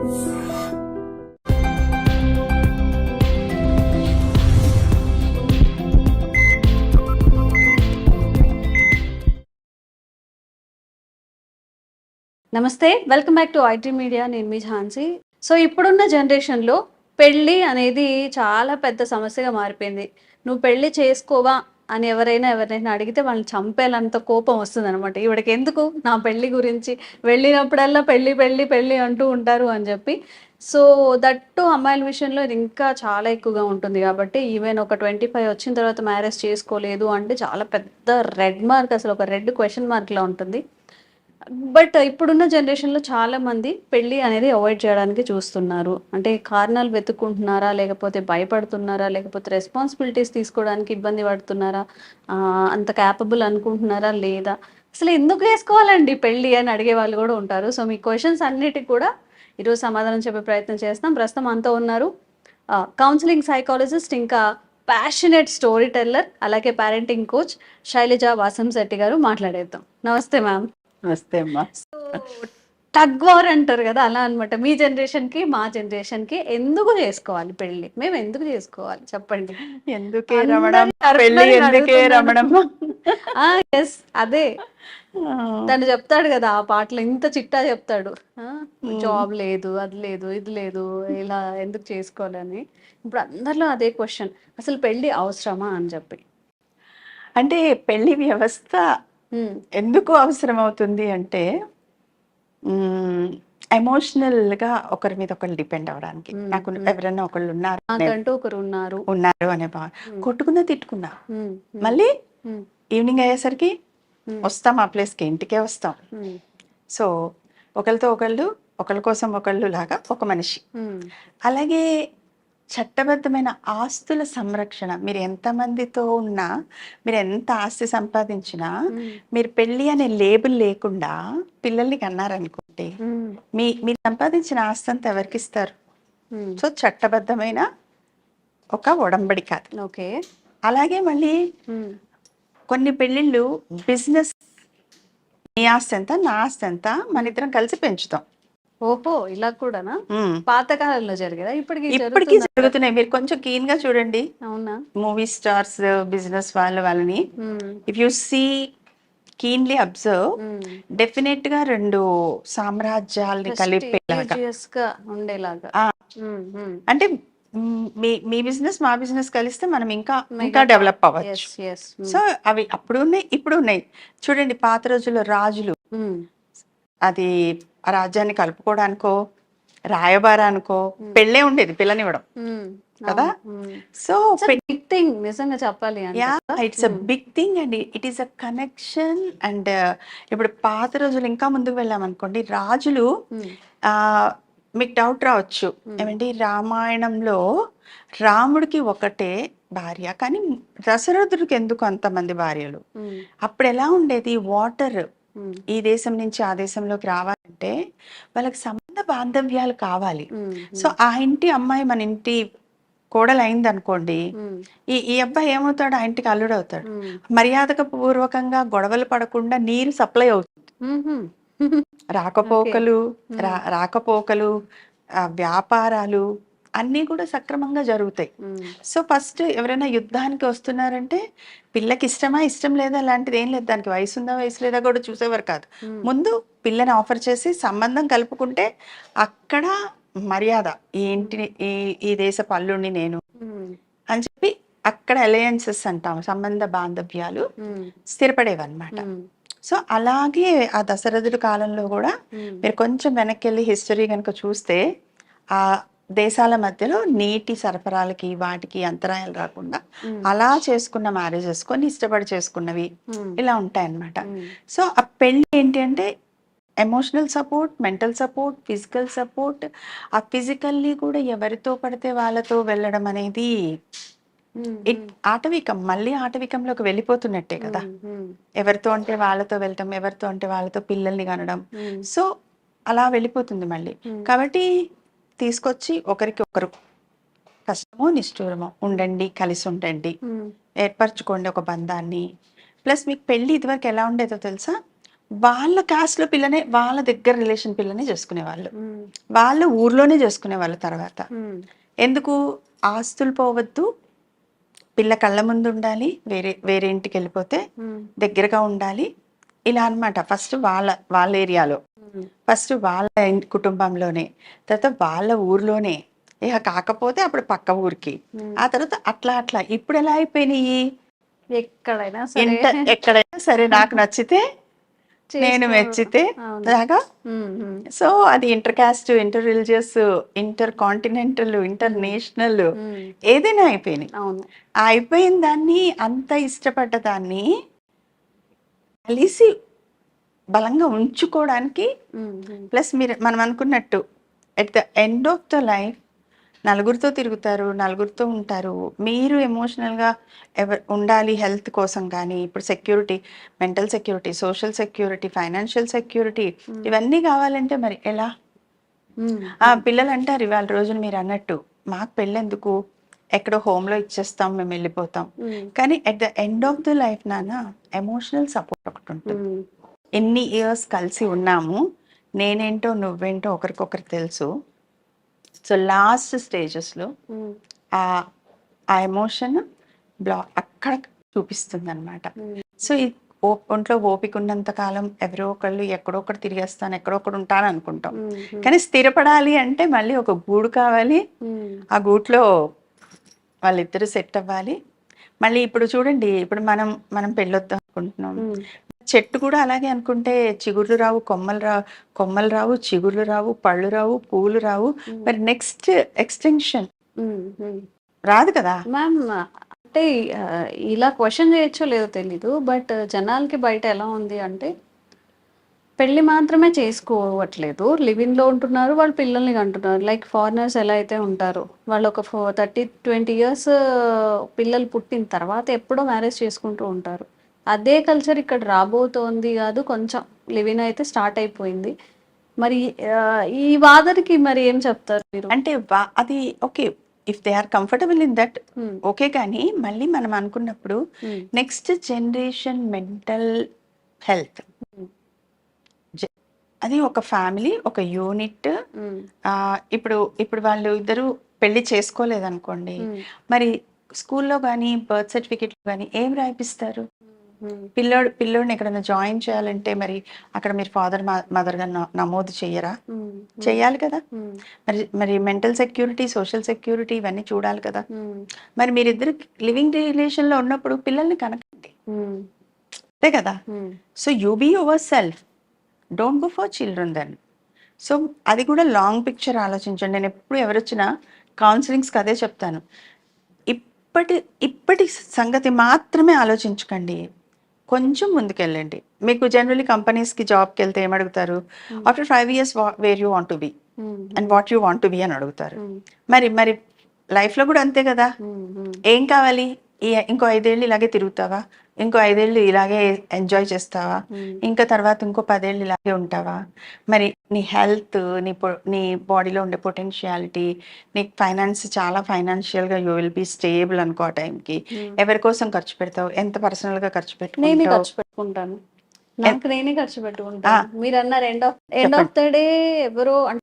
నమస్తే, welcome back to IT media. నేను మీ Jhansi. So ఇప్పుడున్న జనరేషన్లో పెళ్ళి అనేది చాలా పెద్ద సమస్యగా మారిపోయింది. నువ్వు పెళ్ళి చేసుకోవా అని ఎవరైనా అడిగితే వాళ్ళని చంపేలంత కోపం వస్తుంది అనమాట. ఈవిడకి ఎందుకు నా పెళ్ళి గురించి, వెళ్ళినప్పుడల్లా పెళ్ళి పెళ్ళి పెళ్ళి అంటూ ఉంటారు అని చెప్పి. సో దట్టు అమ్మాయిల విషయంలో ఇది ఇంకా చాలా ఎక్కువగా ఉంటుంది. కాబట్టి ఈవెన్ ఒక 25 వచ్చిన తర్వాత మ్యారేజ్ చేసుకోలేదు అంటే చాలా పెద్ద రెడ్ మార్క్, అసలు ఒక రెడ్ క్వశ్చన్ మార్క్లా ఉంటుంది. బట్ ఇప్పుడున్న జనరేషన్‌లో చాలామంది పెళ్లి అనేది అవాయిడ్ చేయడానికి చూస్తున్నారు. అంటే కారణాలు వెతుక్కుంటున్నారా? లేకపోతే భయపడుతున్నారా? లేకపోతే రెస్పాన్సిబిలిటీస్ తీసుకోవడానికి ఇబ్బంది పడుతున్నారా? అంత కేపబుల్ అనుకుంటున్నారా? లేదా? అసలు ఎందుకు చేసుకోవాలండి పెళ్లి అని అడిగే వాళ్ళు కూడా ఉంటారు. సో మీ క్వెషన్స్ అన్నిటికి కూడా ఈరోజు సమాధానం చెప్పే ప్రయత్నం చేస్తాం. ప్రస్తుతం మనతో ఉన్నారు కౌన్సిలింగ్ సైకాలజిస్ట్, ఇంకా ప్యాషనేట్ స్టోరీ టెల్లర్, అలాగే పేరెంటింగ్ కోచ్ శైలజ వాసంశెట్టి గారు. మాట్లాడేద్దాం. నమస్తే మ్యామ్. నమస్తే అమ్మా. సో టగ్ వార్ అంటారు కదా, అలా అనమాట. మీ జనరేషన్ కి మా జనరేషన్ కి ఎందుకు చేసుకోవాలి పెళ్లి? మేము ఎందుకు చేసుకోవాలి చెప్పండి. ఎందుకే రమణం పెళ్లి, ఎందుకే రమణమ్మ? ఎస్, అదే తను చెప్తాడు కదా ఆ పాటలో, ఇంత చిట్టా చెప్తాడు. జాబ్ లేదు, అది లేదు, ఇది లేదు, ఇలా ఎందుకు చేసుకోవాలని. ఇప్పుడు అందరిలో అదే క్వశ్చన్, అసలు పెళ్లి అవసరమా అని చెప్పి. అంటే పెళ్లి వ్యవస్థ ఎందుకు అవసరం అవుతుంది అంటే ఎమోషనల్గా ఒకరి మీద ఒకరు డిపెండ్ అవడానికి. నాకు ఎవరైనా ఒకళ్ళు ఉన్నారు అనే భావన. కొట్టుకున్నా తిట్టుకున్నా మళ్ళీ ఈవినింగ్ అయ్యేసరికి వస్తాం ఆ ప్లేస్కి, ఇంటికే వస్తాం. సో ఒకరితో ఒకళ్ళు, ఒకరి కోసం ఒకళ్ళు లాగా ఒక మనిషి. అలాగే చట్టబద్ధమైన ఆస్తుల సంరక్షణ. మీరు ఎంతమందితో ఉన్నా, మీరు ఎంత ఆస్తి సంపాదించినా, మీరు పెళ్ళి అనే లేబుల్ లేకుండా పిల్లల్ని కన్నారనుకోండి, మీరు సంపాదించిన ఆస్తి అంతా ఎవరికి ఇస్తారు? సో చట్టబద్ధమైన ఒక ఒడంబడిక. ఓకే. అలాగే మళ్ళీ కొన్ని పెళ్ళిళ్ళు బిజినెస్. నీ ఆస్తి ఎంత, నా ఆస్తి ఎంత, మన ఇద్దరం కలిసి పెంచుతాం. ఓహో, ఇలా కూడానా? పాతకాలంలో జరిగేదా? ఇప్పటికీ జరుగుతున్నాయి. మీరు కొంచెం కీన్ గా చూడండి. అవునా? మూవీ స్టార్స్, బిజినెస్ వాళ్ళని if you see keenly observe, definite గా రెండు సామ్రాజ్యాల్ని కలిపేలాగా ఉండేలాగా. అంటే మీ బిజినెస్ మా బిజినెస్ కలిస్తే మనం ఇంకా డెవలప్ అవ్వచ్చు. సో అవి అప్పుడు ఉన్నాయి, ఇప్పుడు ఉన్నాయి. చూడండి, పాత రోజుల్లో రాజులు అది ఆ రాజ్యాన్ని కలుపుకోవడానికో రాయబారానికో పెళ్ళే ఉండేది, పిల్లనివ్వడం కదా. సో బిగ్ థింగ్ నిజంగా చెప్పాలి. It's a big thing and it is a connection. And ఇప్పుడు పాత రోజులు ఇంకా ముందుకు వెళ్ళామనుకోండి, రాజులు మీకు డౌట్ రావచ్చు, ఏమంటే రామాయణంలో రాముడికి ఒకటే భార్య, కానీ దశరథుడికి ఎందుకు అంతమంది భార్యలు? అప్పుడు ఎలా ఉండేది, వాటర్ ఈ దేశం నుంచి ఆ దేశంలోకి రావాలంటే వాళ్ళకి సంబంధ బాంధవ్యాలు కావాలి. సో ఆ ఇంటి అమ్మాయి మన ఇంటి కోడలు అయింది అనుకోండి, ఈ అబ్బాయి ఏమవుతాడు, ఆ ఇంటికి అల్లుడు అవుతాడు. మర్యాదక పూర్వకంగా గొడవలు పడకుండా నీరు సప్లై అవుతుంది. రాకపోకలు వ్యాపారాలు అన్నీ కూడా సక్రమంగా జరుగుతాయి. సో ఫస్ట్ ఎవరైనా యుద్ధానికి వస్తున్నారంటే పిల్లకి ఇష్టమా, ఇష్టం లేదా, అలాంటిది ఏం లేదు. దానికి వయసు ఉందా, వయసు లేదా కూడా చూసేవారు కాదు. ముందు పిల్లని ఆఫర్ చేసి సంబంధం కలుపుకుంటే అక్కడ మర్యాద, ఈ ఇంటిని ఈ దేశ పల్లుని నేను అని చెప్పి అక్కడ అలయన్సెస్ అంటాం, సంబంధ బాంధవ్యాలు స్థిరపడేవన్నమాట. సో అలాగే ఆ దశరథుడి కాలంలో కూడా మీరు కొంచెం వెనక్కి వెళ్ళి హిస్టరీ కనుక చూస్తే ఆ దేశాల మధ్యలో నీటి సరఫరాలకి వాటికి అంతరాయాలు రాకుండా అలా చేసుకున్న మ్యారేజెస్, కొన్ని ఇష్టపడి చేసుకున్నవి ఇలా ఉంటాయన్నమాట. సో ఆ పెళ్ళి ఏంటి అంటే emotional support, mental support, physical support. ఆ ఫిజికల్లీ కూడా ఎవరితో పడితే వాళ్ళతో వెళ్ళడం అనేది ఆటవికం, మళ్ళీ ఆటవికంలోకి వెళ్ళిపోతున్నట్టే కదా. ఎవరితో అంటే వాళ్ళతో వెళ్ళటం, ఎవరితో అంటే వాళ్ళతో పిల్లల్ని కనడం. సో అలా వెళ్ళిపోతుంది మళ్ళీ. కాబట్టి తీసుకొచ్చి ఒకరికి ఒకరు కష్టమో నిష్ఠూరమో ఉండండి, కలిసి ఉండండి, ఏర్పరచుకోండి ఒక బంధాన్ని. ప్లస్ మీకు పెళ్ళి ఇదివరకు ఎలా ఉండేదో తెలుసా, వాళ్ళ కాస్ట్లో పిల్లనే, వాళ్ళ దగ్గర రిలేషన్ పిల్లనే చేసుకునేవాళ్ళు, వాళ్ళ ఊర్లోనే చేసుకునేవాళ్ళు. తర్వాత ఎందుకు ఆస్తులు పోవద్దు, పిల్ల కళ్ళ ముందు ఉండాలి, వేరే వేరే ఇంటికి వెళ్ళిపోతే దగ్గరగా ఉండాలి, ఇలా అన్నమాట. ఫస్ట్ వాళ్ళ వాళ్ళ ఏరియాలో, ఫస్ట్ వాళ్ళ కుటుంబంలోనే, తర్వాత వాళ్ళ ఊర్లోనే, ఇక కాకపోతే అప్పుడు పక్క ఊరికి, ఆ తర్వాత అట్లా అట్లా. ఇప్పుడు ఎలా అయిపోయినాయి, ఎక్కడైనా సరే ఎక్కడైనా సరే నాకు నచ్చితే నేను చేసుకో. మెచ్చితే అవును. లాగా. ఉమ్. సో అది inter caste, inter religious, inter continental, international, um. ఏదైనా అయిపోయినాయి. అవును. ఆ అయిపోయిన దాన్ని, అంత ఇష్టపడ్డ దాన్ని కలిసి బలంగా ఉంచుకోవడానికి, ప్లస్ మనం అనుకున్నట్టు at the end of the life నలుగురితో తిరుగుతారు, నలుగురితో ఉంటారు. మీరు ఎమోషనల్గా ఉండాలి హెల్త్ కోసం. కానీ ఇప్పుడు security, mental security, social security, financial security, ఇవన్నీ కావాలంటే మరి ఎలా? పిల్లలు అంటారు ఇవాళ రోజున మీరు అన్నట్టు, మాకు పెళ్ళెందుకు, ఎక్కడో హోమ్లో ఇచ్చేస్తాం, మేము వెళ్ళిపోతాం. కానీ at the end of the life నాన్న ఎమోషనల్ సపోర్ట్ ఒకటి ఉంటుంది. ఎన్ని ఇయర్స్ కలిసి ఉన్నాము, నేనేంటో నువ్వేంటో ఒకరికొకరు తెలుసు. సో లాస్ట్ స్టేజెస్లో ఆ ఎమోషన్ అక్కడ చూపిస్తుంది అనమాట. సో ఒంట్లో ఓపిక ఉన్నంత కాలం ఎవరో ఒకళ్ళు ఎక్కడో ఒకటి తిరిగేస్తాను, ఎక్కడో ఒకటి ఉంటాను అనుకుంటాం. కానీ స్థిరపడాలి అంటే మళ్ళీ ఒక గూడు కావాలి, ఆ గూట్లో వాళ్ళిద్దరూ సెట్ అవ్వాలి. మళ్ళీ ఇప్పుడు చూడండి, ఇప్పుడు మనం పెళ్ళొద్దాం అనుకుంటున్నాం, చెట్టు కూడా అలాగే అనుకుంటే చిగుర్లు రావు, కొమ్మలు రావు, చిగుర్లు రావు, పళ్ళు రావు, పూలు రావు. మరి నెక్స్ట్ ఎక్స్టెన్షన్ రాదు కదా మ్యామ్. అంటే ఇలా క్వశ్చన్ చేయొచ్చో లేదో తెలీదు, బట్ జనాలకి బయట ఎలా ఉంది అంటే పెళ్లి మాత్రమే చేసుకోవట్లేదు, లివింగ్ లో ఉంటున్నారు, వాళ్ళు పిల్లల్ని కంటున్నారు. లైక్ ఫారినర్స్ ఎలా అయితే ఉంటారు, వాళ్ళు ఒక 30-20 ఇయర్స్ పిల్లలు పుట్టిన తర్వాత ఎప్పుడో మ్యారేజ్ చేసుకుంటూ ఉంటారు. అదే కల్చర్ ఇక్కడ రాబోతోంది కాదు, కొంచెం లివింగ్ అయితే స్టార్ట్ అయిపోయింది. మరి ఈ వాదనకి మరి ఏం చెప్తారు మీరు? అంటే అది okay, if they are comfortable in that okay. కానీ మళ్ళీ మనం అనుకున్నప్పుడు నెక్స్ట్ జనరేషన్ మెంటల్ హెల్త్, అది ఒక ఫ్యామిలీ, ఒక యూనిట్. ఇప్పుడు ఇప్పుడు వాళ్ళు ఇద్దరు పెళ్లి చేసుకోలేదనుకోండి, మరి స్కూల్లో కానీ బర్త్ సర్టిఫికెట్లో కానీ ఏం రాయిపిస్తారు? పిల్లోడిని ఎక్కడైనా జాయిన్ చేయాలంటే మరి అక్కడ మీరు ఫాదర్ మదర్గా నమోదు చెయ్యరా? చెయ్యాలి కదా. మరి మెంటల్ సెక్యూరిటీ, సోషల్ సెక్యూరిటీ ఇవన్నీ చూడాలి కదా. మరి మీరిద్దరు లివింగ్ రిలేషన్లో ఉన్నప్పుడు పిల్లల్ని కనకండి, అంతే కదా. So you be yourself, don't go for children then. So అది కూడా లాంగ్ పిక్చర్ ఆలోచించండి. నేను ఎప్పుడు ఎవరొచ్చినా కౌన్సిలింగ్స్కి అదే చెప్తాను, ఇప్పటి సంగతి మాత్రమే ఆలోచించకండి, కొంచెం ముందుకెళ్ళండి. మీకు జనరల్లీ కంపెనీస్కి జాబ్కి వెళ్తే ఏమడుగుతారు? After 5 years where you want to be and what you want to be అని అడుగుతారు. మరి లైఫ్లో కూడా అంతే కదా. ఏం కావాలి? ఇంకో 5 ఏళ్ళు ఇలాగే తిరుగుతావా, ఇంకో 5 ఏళ్ళు ఇలాగే ఎంజాయ్ చేస్తావా, ఇంకా తర్వాత ఇంకో 10 ఏళ్ళు ఇలాగే ఉంటావా? మరి నీ హెల్త్, నీ బాడీలో ఉండే పొటెన్షియాలిటీ, నీకు చాలా ఫైనాన్షియల్గా యూ విల్ బీ స్టేబుల్ అనుకో. ఆ టైంకి ఎవరి కోసం ఖర్చు పెడతావు? ఎంత పర్సనల్గా ఖర్చు నేనే పెట్టుకుంటావు? ఖర్చు పెట్టుకుంటాను, నాకు నేనే ఖర్చు పెట్టుకుంటాను. మీరు అన్నారు ఎండ్ ఆఫ్ ద డే ఎవరో అంటే,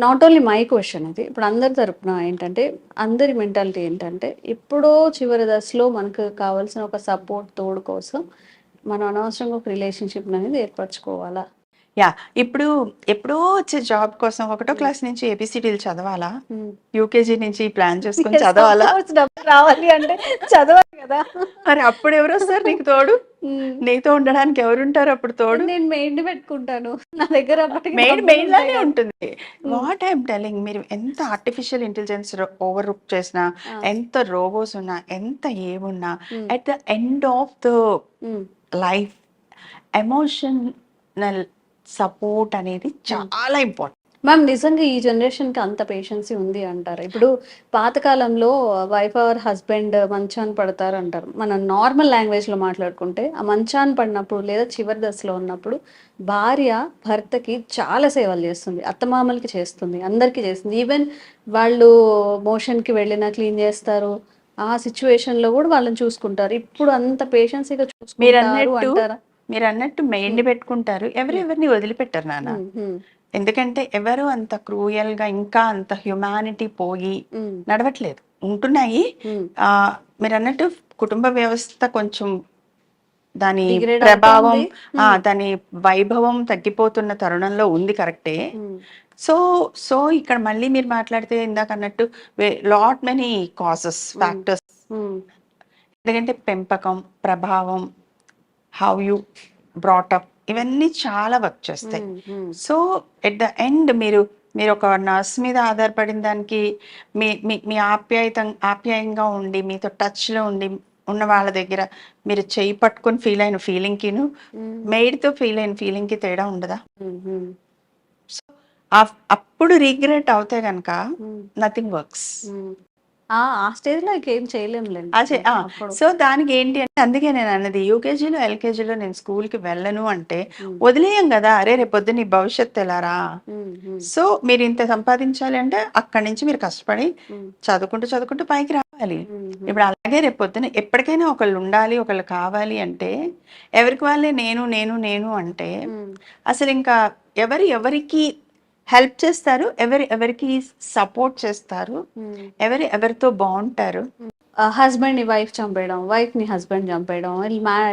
నాట్ ఓన్లీ మై క్వశ్చన్ ఇది, ఇప్పుడు అందరి తరపున ఏంటంటే, అందరి మెంటాలిటీ ఏంటంటే, ఇప్పుడో చివరి దశలో మనకు కావాల్సిన ఒక సపోర్ట్, తోడు కోసం మనం అనవసరంగా ఒక రిలేషన్షిప్ అనేది ఏర్పరచుకోవాలా? యా, ఇప్పుడు ఎప్పుడో వచ్చే జాబ్ కోసం 1వ క్లాస్ నుంచి ఏబిసిడీలు చదవాలా? యూకేజీ నుంచి ప్లాన్ చేసుకొని చదవాలా? డబ్బు రావాలి అంటే చదవాలి కదా. మరి అప్పుడు ఎవరు వస్తారు నీకు తోడు? నీతో ఉండడానికి ఎవరుంటారు అప్పుడు తోడు? నేను మెయిన్ పెట్టుకుంటాను నా దగ్గర. మెయిన్ లానే ఉంటుంది. వాట్ ఐఎమ్ టెలింగ్, మీరు ఎంత ఆర్టిఫిషియల్ ఇంటెలిజెన్స్ ఓవర్ లుక్ చేసినా, ఎంత రోబోస్ ఉన్నా, ఎంత ఏమున్నా, at the end of the life emotional support అనేది చాలా ఇంపార్టెంట్. మ్యామ్, నిజంగా ఈ జనరేషన్కి అంత పేషెన్సీ ఉంది అంటారు? ఇప్పుడు పాతకాలంలో వైఫ్ ఆర్ హస్బెండ్ మంచాన్ని పడతారు అంటారు. మనం నార్మల్ లాంగ్వేజ్లో మాట్లాడుకుంటే, ఆ మంచాన్ని పడినప్పుడు లేదా చివరి దశలో ఉన్నప్పుడు భార్య భర్తకి చాలా సేవలు చేస్తుంది, అత్తమామలకి చేస్తుంది, అందరికీ చేస్తుంది. ఈవెన్ వాళ్ళు మోషన్కి వెళ్ళినా క్లీన్ చేస్తారు, ఆ సిచ్యువేషన్లో కూడా వాళ్ళని చూసుకుంటారు. ఇప్పుడు అంత పేషెన్సీగా చూసుకుంటారు అంటారా? మీరు అన్నట్టు మెయిన్ని పెట్టుకుంటారు, ఎవరెవరిని వదిలిపెట్టారు నాన్న. ఎందుకంటే ఎవరు అంత క్రూయల్గా ఇంకా అంత హ్యుమానిటీ పోయి నడవట్లేదు, ఉంటున్నాయి. మీరు అన్నట్టు కుటుంబ వ్యవస్థ కొంచెం దాని Degrade ప్రభావం, అవుతోంది. దాని వైభవం తగ్గిపోతున్న తరుణంలో ఉంది, కరెక్టే. సో సో ఇక్కడ మళ్ళీ మీరు మాట్లాడితే ఇందాక అన్నట్టు లాట్ మెనీ కాజెస్, ఫ్యాక్టర్స్. ఎందుకంటే పెంపకం, ప్రభావం, హౌ యూ బ్రాటప్, ఇవన్నీ చాలా వర్క్ చేస్తాయి. సో ఎట్ ద ఎండ్ మీరు ఒక నర్స్ మీద ఆధారపడిన దానికి మీ మీ మీ ఆప్యాయంగా ఉండి మీతో టచ్లో ఉండి ఉన్న వాళ్ళ దగ్గర మీరు చేయి పట్టుకొని ఫీల్ అయిన ఫీలింగ్కిను మెయిడ్తో ఫీల్ అయిన ఫీలింగ్కి తేడా ఉండదా? సో అప్పుడు రిగ్రెట్ అవుతే కనుక నథింగ్ వర్క్స్. ఆ స్టేజ్ లో ఇంకేం చేయలేములేండి. సో దానికి ఏంటి అంటే, అందుకే నేను అన్నది యూకేజీలో ఎల్కేజీలో నేను స్కూల్కి వెళ్ళను అంటే వదిలేయం కదా. అరే రేపు పొద్దున్న నీ భవిష్యత్తు ఎలారా? సో మీరు ఇంత సంపాదించాలి అంటే అక్కడి నుంచి మీరు కష్టపడి చదువుకుంటూ పైకి రావాలి. ఇప్పుడు అలాగే రేపు పొద్దున్న ఎప్పటికైనా ఒకళ్ళు ఉండాలి, ఒకళ్ళు కావాలి అంటే ఎవరికి వాళ్ళే నేను నేను నేను అంటే అసలు ఇంకా ఎవరికి హెల్ప్ చేస్తారు, ఎవరికి సపోర్ట్ చేస్తారు, ఎవరితో బాగుంటారు? హస్బెండ్ ని వైఫ్ చంపేయడం, వైఫ్ ని హస్బెండ్ చంపేయడం,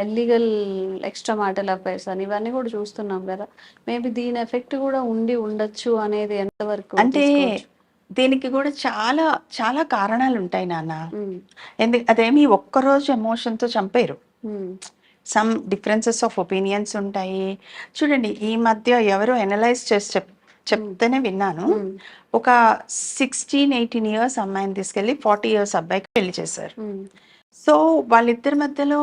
ఇల్లీగల్ ఎక్స్ట్రా మ్యాటల్ అఫైర్స్ అని ఇవన్నీ కూడా చూస్తున్నాం కదా. మేబీ దీని ఎఫెక్ట్ కూడా ఉండొచ్చు అనేది ఎంతవరకు అంటే దీనికి కూడా చాలా చాలా కారణాలు ఉంటాయి నాన్న. అదేమి ఒక్కరోజు ఎమోషన్తో చంపేరు. సమ్ డిఫరెన్సెస్ ఆఫ్ ఒపీనియన్స్ ఉంటాయి. చూడండి, ఈ మధ్య ఎవరో ఎనలైజ్ చేసి చెప్తేనే విన్నాను. ఒక 16-18 ఇయర్స్ అమ్మాయిని తీసుకెళ్ళి 40 ఇయర్స్ అబ్బాయికి పెళ్లి చేశారు. సో వాళ్ళిద్దరి మధ్యలో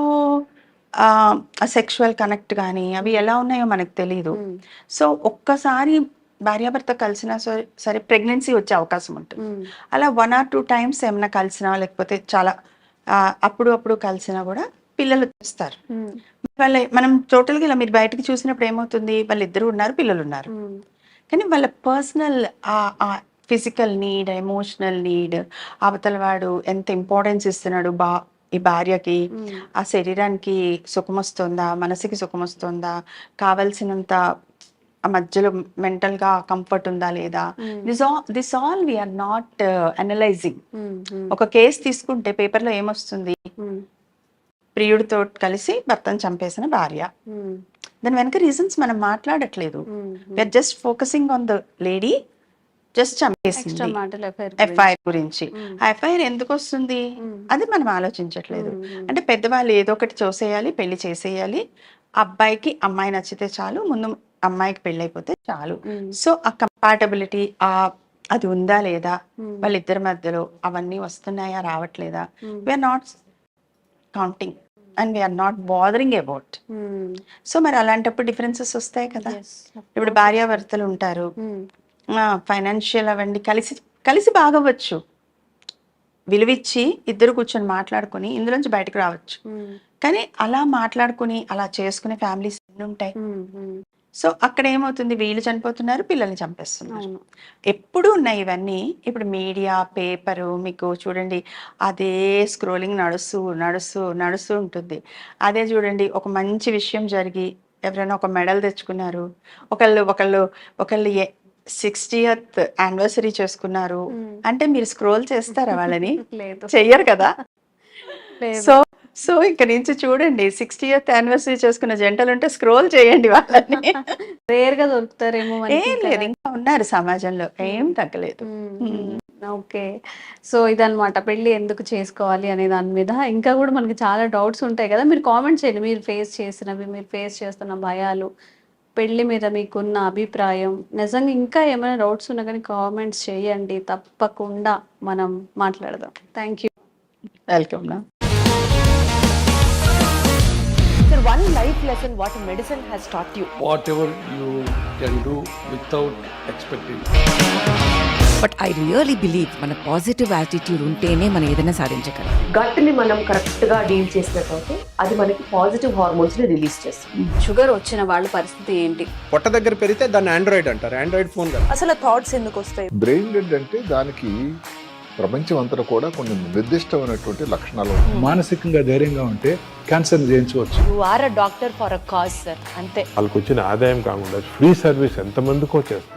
సెక్షువల్ కనెక్ట్ కానీ అవి ఎలా ఉన్నాయో మనకు తెలియదు. సో ఒక్కసారి భార్యాభర్త కలిసినా సరే ప్రెగ్నెన్సీ వచ్చే అవకాశం ఉంటుంది. అలా 1 or 2 times ఏమైనా కలిసినా లేకపోతే చాలా అప్పుడు కలిసినా కూడా పిల్లలు తెస్తారు. మనం టోటల్గా ఇలా మీరు బయటకు చూసినప్పుడు ఏమవుతుంది, వాళ్ళిద్దరు ఉన్నారు, పిల్లలు ఉన్నారు, కానీ వాళ్ళ personal physical need, emotional need, అవతల వాడు ఎంత ఇంపార్టెన్స్ ఇస్తున్నాడు ఈ భార్యకి, ఆ శరీరానికి సుఖం వస్తుందా, మనసుకి సుఖం వస్తుందా, కావలసినంత ఆ మధ్యలో మెంటల్గా కంఫర్ట్ ఉందా లేదా, this all we are not analysing. ఒక కేసు తీసుకుంటే పేపర్లో ఏమొస్తుంది, ప్రియుడితో కలిసి భర్తను చంపేసిన భార్య. దాని వెనక రీజన్స్ మనం మాట్లాడట్లేదు. We are just focusing on the lady, just చంపేసింది ఎఫ్ఐఆర్ గురించి. ఆ ఎఫ్ఐఆర్ ఎందుకు వస్తుంది అది మనం ఆలోచించట్లేదు. అంటే పెద్దవాళ్ళు ఏదో ఒకటి చూసేయాలి, పెళ్లి చేసేయాలి, అబ్బాయికి అమ్మాయి నచ్చితే చాలు, ముందు అమ్మాయికి పెళ్ళి అయిపోతే చాలు. సో ఆ కంపాటబిలిటీ అది ఉందా లేదా, వాళ్ళిద్దరి మధ్యలో అవన్నీ వస్తున్నాయా రావట్లేదా, we are not counting and we are not bothering about. So మరి అలాంటప్పుడు డిఫరెన్సెస్ వస్తాయి కదా. ఇప్పుడు భార్యాభర్తలు ఉంటారు, ఫైనాన్షియల్ అవన్నీ కలిసి బాగవచ్చు, విలువిచ్చి ఇద్దరు కూర్చొని మాట్లాడుకుని ఇందులోంచి బయటకు రావచ్చు. కానీ అలా మాట్లాడుకుని అలా చేసుకునే ఫ్యామిలీస్ ఎన్ని ఉంటాయి. సో అక్కడ ఏమవుతుంది, వీళ్ళు చనిపోతున్నారు, పిల్లల్ని చంపేస్తున్నారు. ఎప్పుడు ఉన్నాయి ఇవన్నీ. ఇప్పుడు మీడియా, పేపరు మీకు చూడండి, అదే స్క్రోలింగ్ నడుస్తూ ఉంటుంది. అదే చూడండి, ఒక మంచి విషయం జరిగి ఎవరైనా ఒక మెడల్ తెచ్చుకున్నారు, ఒకళ్ళు 60th యానివర్సరీ చేసుకున్నారు అంటే మీరు స్క్రోల్ చేస్తారా వాళ్ళని? చెయ్యరు కదా. సో ఇక్కడ నుంచి చూడండి, 60th యానివర్సరీ చేసుకున్న జంటలు ఉంటే స్క్రోల్ చేయండి వాళ్ళని. రేర్ గా దొరుకుతారేమో. ఏం లేదు, ఇంకా ఉన్నారు సమాజంలో, ఏం తగ్గలేదు. ఓకే, సో ఇదన్నమాట పెళ్లి ఎందుకు చేసుకోవాలి అనే దాని మీద ఇంకా కూడా మనకి చాలా డౌట్స్ ఉంటాయి కదా. మీరు కామెంట్ చేయండి, మీరు ఫేస్ చేస్తున్న భయాలు, పెళ్లి మీద మీకున్న అభిప్రాయం, నిజంగా ఇంకా ఏమైనా డౌట్స్ ఉన్నా కానీ కామెంట్స్ చేయండి, తప్పకుండా మనం మాట్లాడదాం. Thank you. వెల్కమ్ నా. Sir, one life lesson what medicine has taught you. Whatever you can do without expecting. But I really believe మన పాజిటివ్ యాటిట్యూడ్ ఉంటేనే మనం ఏదైనా సాధించగలం. గట్ని మనం కరెక్ట్ గా డీల్ చేసినట్లయితే అది మనకి పాజిటివ్ హార్మోన్స్ ని రిలీజ్ చేస్తుంది. షుగర్ వచ్చిన వాళ్ళ పరిస్థితి ఏంటి? పొట్ట దగ్గర పెరిగితే దాన్ని ఆండ్రాయిడ్ అంటారు, ఆండ్రాయిడ్ ఫోన్ కదా. అసలు థాట్స్ ఎందుకు వస్తాయి? బ్రెయిన్ డెడ్ అంటే దానికి ప్రపంచం అంతా కూడా కొన్ని నిర్దిష్టమైనటువంటి లక్షణాలు ఉన్నాయి. మానసికంగా ధైర్యంగా ఉంటే క్యాన్సర్ జయించవచ్చు. You are a doctor for a cause sir, అంతే. వాళ్ళకి వచ్చిన ఆదాయం కాకుండా ఫ్రీ సర్వీస్ ఎంతమందికో చేస్తారు.